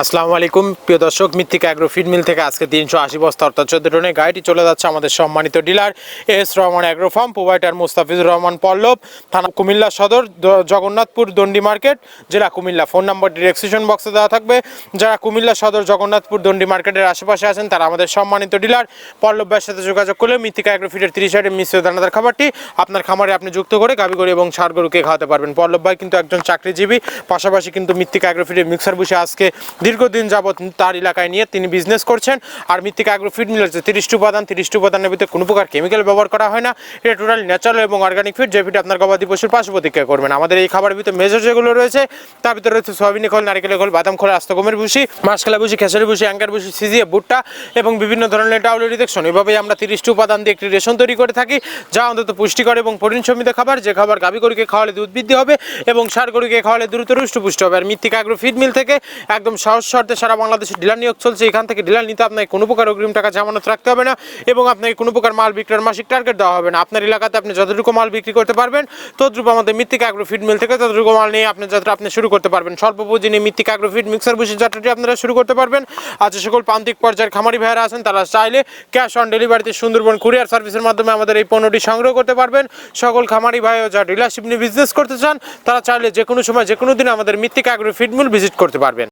আসসালামু আলাইকুম প্রিয় দর্শক, মৃত্তিকা অ্যাগ্রো ফিড মিল থেকে আজকে 380 বস্তা অর্থাৎ 14 টনের গাড়িটি চলে যাচ্ছে আমাদের সম্মানিত dealer S Rahman agro farm, provider Mustafizur Rahman Pallab, থানা কুমিল্লা সদর, জগন্নাথপুর দন্ডি মার্কেট, জেলা কুমিল্লা। ফোন নাম্বার ডিরেকশন বক্সে দেওয়া থাকবে। যারা কুমিল্লা সদর, জগন্নাথপুর দন্ডি মার্কেটের আশেপাশে আছেন তারা আমাদের সম্মানিত ডিলার পল্লব ভাইয়ের সাথে যোগাযোগ করলে মৃত্তিকা অ্যাগ্রো ফিডের 30 আইটেম মিশ্র দানাদার খাবারটি আপনার খামারে আপনি যুক্ত করে গাভী গরু এবং ষাঁড় গরুকে খাওয়াতে পারবেন। পল্লব ভাই কিন্তু একজন চাকরিজীবী, পাশাপাশি কিন্তু মৃত্তিকা অ্যাগ্রো ফিডের মিক্সার বসে আজকে দীর্ঘদিন যাবৎ তার এলাকায় নিয়ে তিনি বিজনেস করছেন। আর মৃত্তিকা অ্যাগ্রো ফিড মিলের যে 30টি উপাদানের ভিতরে কোনো প্রকার কেমিক্যাল ব্যবহার করা হয় না। এটা টোটালি ন্যাচারাল এবং অর্গানিক ফিড, যে ফিড আপনার গবাদি পশুর পাশে প্রতিক্রিয়া করবেন। আমাদের এই খাবারের ভিতরে মেজর যেগুলো রয়েছে তার ভিতরে রয়েছে সয়াবিন খোল, নারিকেলের খোল, বাদাম খোল, আস্ত গমের ভুসি, মাসকলা ভুসি, খেসারি ভুসি, অ্যাঙ্কার ভুসি, সিজিএ, ভুট্টা এবং বিভিন্ন ধরনের ডাউল রিডাকশন। এভাবেই আমরা 30টি উপাদান দিয়ে একটি রেশন তৈরি করে থাকি, যা অন্তত পুষ্টিকর এবং প্রোটিন সমৃদ্ধ খাবার, যে খাবার গাভী গরুকে খাওয়ালে দুধ বৃদ্ধি হবে এবং ষাঁড় গরুকে খাওয়ালে দ্রুত হৃষ্টপুষ্ট হবে। আর মৃত্তিকা অ্যাগ্রো ফিড মিল থেকে একদম সহজ শর্তে সারা বাংলাদেশে ডিলার নিয়োগ চলছে। এখান থেকে ডিলার নিতে আপনাকে কোনো প্রকার অগ্রিম টাকা জামানত রাখতে হবে না এবং আপনাকে কোনো প্রকার মাল বিক্রির মাসিক টার্গেট দেওয়া হবে না। আপনার এলাকাতে আপনি যতটুকু মাল বিক্রি করতে পারবেন ততটুকু আমাদের মৃত্তিকা অ্যাগ্রো ফিড মিল থেকে ততটুকু মাল নিয়ে আপনি যাত্রা আপনি শুরু করতে পারবেন। স্বল্প পুঁজি নিয়ে মৃত্তিকা অ্যাগ্রো ফিড মিক্সার বসে যাত্রাটি আপনারা শুরু করতে পারবেন। আজ সকল প্রান্তিক পর্যায়ের খামারি ভাইয়েরা আছেন তারা চাইলে ক্যাশ অন ডেলিভারিতে সুন্দরবন কুরিয়ার সার্ভিসের মাধ্যমে আমাদের এই পণ্যটি সংগ্রহ করতে পারবেন। সকল খামারি ভাইও যা ডিলারশিপ নিয়ে বিজনেস করতে চান তারা চাইলে যে কোনো সময় যে কোনো দিন আমাদের মৃত্তিকা অ্যাগ্রো ফিড মিল ভিজিট করতে পারবেন।